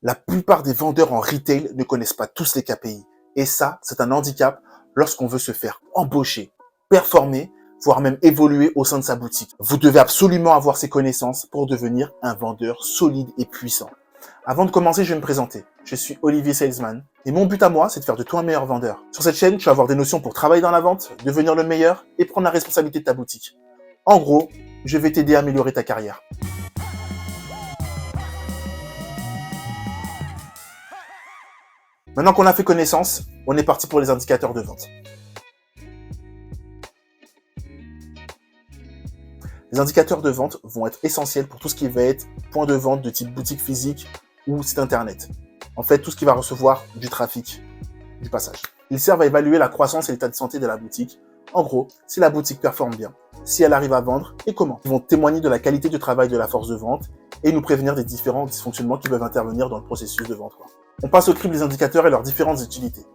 La plupart des vendeurs en retail ne connaissent pas tous les KPI. Et ça, c'est un handicap lorsqu'on veut se faire embaucher, performer, voire même évoluer au sein de sa boutique. Vous devez absolument avoir ces connaissances pour devenir un vendeur solide et puissant. Avant de commencer, je vais me présenter. Je suis Olivier Salesman et mon but à moi, c'est de faire de toi un meilleur vendeur. Sur cette chaîne, tu vas avoir des notions pour travailler dans la vente, devenir le meilleur et prendre la responsabilité de ta boutique. En gros, je vais t'aider à améliorer ta carrière. Maintenant qu'on a fait connaissance, on est parti pour les indicateurs de vente. Les indicateurs de vente vont être essentiels pour tout ce qui va être point de vente de type boutique physique ou site internet. En fait, tout ce qui va recevoir du trafic, du passage. Ils servent à évaluer la croissance et l'état de santé de la boutique. En gros, si la boutique performe bien, si elle arrive à vendre et comment. Ils vont témoigner de la qualité du travail de la force de vente et nous prévenir des différents dysfonctionnements qui peuvent intervenir dans le processus de vente. On passe au crible des indicateurs et leurs différentes utilités.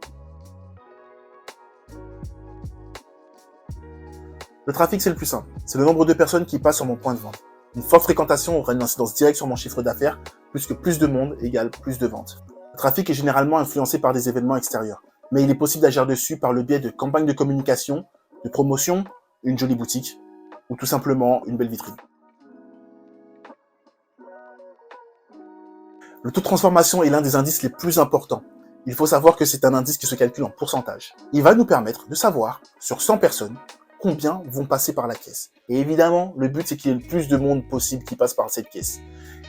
Le trafic, c'est le plus simple. C'est le nombre de personnes qui passent sur mon point de vente. Une forte fréquentation aura une incidence directe sur mon chiffre d'affaires, puisque plus de monde égale plus de ventes. Le trafic est généralement influencé par des événements extérieurs, mais il est possible d'agir dessus par le biais de campagnes de communication, de promotion, une jolie boutique, ou tout simplement une belle vitrine. Le taux de transformation est l'un des indices les plus importants. Il faut savoir que c'est un indice qui se calcule en pourcentage. Il va nous permettre de savoir, sur 100 personnes, combien vont passer par la caisse. Et évidemment, le but, c'est qu'il y ait le plus de monde possible qui passe par cette caisse.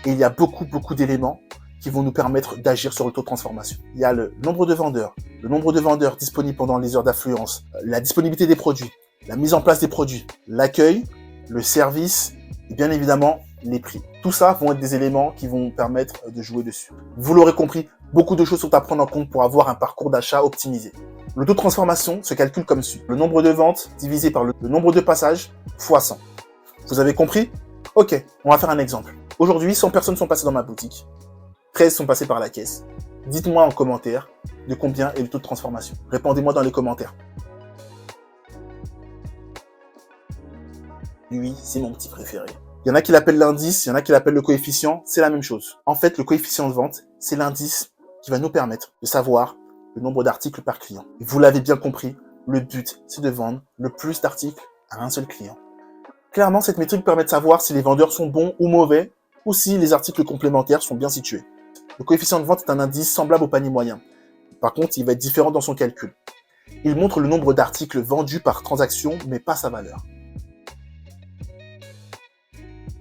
Et il y a beaucoup d'éléments qui vont nous permettre d'agir sur le taux de transformation. Il y a le nombre de vendeurs disponibles pendant les heures d'affluence, la disponibilité des produits, la mise en place des produits, l'accueil, le service et bien évidemment les prix. Tout ça vont être des éléments qui vont permettre de jouer dessus. Vous l'aurez compris, beaucoup de choses sont à prendre en compte pour avoir un parcours d'achat optimisé. Le taux de transformation se calcule comme suit. Le nombre de ventes divisé par le nombre de passages fois 100. Vous avez compris? Ok, on va faire un exemple. Aujourd'hui, 100 personnes sont passées dans ma boutique. 13 sont passées par la caisse. Dites-moi en commentaire de combien est le taux de transformation. Répondez-moi dans les commentaires. Lui, c'est mon petit préféré. Il y en a qui l'appellent l'indice, il y en a qui l'appellent le coefficient, c'est la même chose. En fait, le coefficient de vente, c'est l'indice qui va nous permettre de savoir le nombre d'articles par client. Et vous l'avez bien compris, le but, c'est de vendre le plus d'articles à un seul client. Clairement, cette métrique permet de savoir si les vendeurs sont bons ou mauvais, ou si les articles complémentaires sont bien situés. Le coefficient de vente est un indice semblable au panier moyen. Par contre, il va être différent dans son calcul. Il montre le nombre d'articles vendus par transaction, mais pas sa valeur.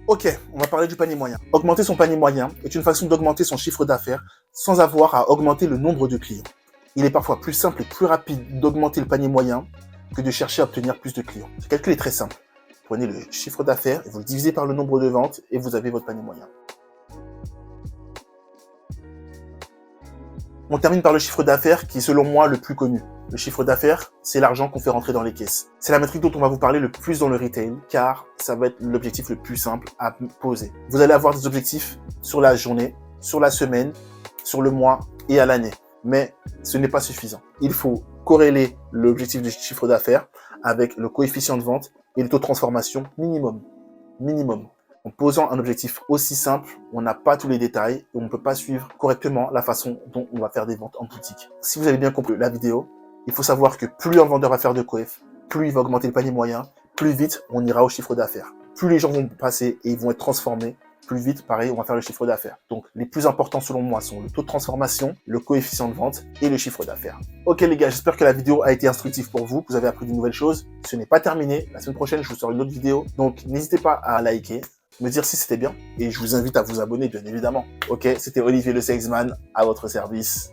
Ok, on va parler du panier moyen. Augmenter son panier moyen est une façon d'augmenter son chiffre d'affaires sans avoir à augmenter le nombre de clients. Il est parfois plus simple et plus rapide d'augmenter le panier moyen que de chercher à obtenir plus de clients. Ce calcul est très simple. Prenez le chiffre d'affaires et vous le divisez par le nombre de ventes et vous avez votre panier moyen. On termine par le chiffre d'affaires qui est selon moi le plus connu. Le chiffre d'affaires, c'est l'argent qu'on fait rentrer dans les caisses. C'est la métrique dont on va vous parler le plus dans le retail, car ça va être l'objectif le plus simple à poser. Vous allez avoir des objectifs sur la journée, sur la semaine, sur le mois et à l'année. Mais ce n'est pas suffisant. Il faut corréler l'objectif du chiffre d'affaires avec le coefficient de vente et le taux de transformation minimum. En posant un objectif aussi simple, on n'a pas tous les détails et on ne peut pas suivre correctement la façon dont on va faire des ventes en boutique. Si vous avez bien compris la vidéo, il faut savoir que plus un vendeur va faire de coef, plus il va augmenter le panier moyen, plus vite on ira au chiffre d'affaires. Plus les gens vont passer et ils vont être transformés, plus vite, pareil, on va faire le chiffre d'affaires. Donc, les plus importants selon moi sont le taux de transformation, le coefficient de vente et le chiffre d'affaires. Ok les gars, j'espère que la vidéo a été instructive pour vous, que vous avez appris de nouvelles choses. Ce n'est pas terminé. La semaine prochaine, je vous sors une autre vidéo. Donc, n'hésitez pas à liker, me dire si c'était bien et je vous invite à vous abonner, bien évidemment. Ok, c'était Olivier le Salesman à votre service.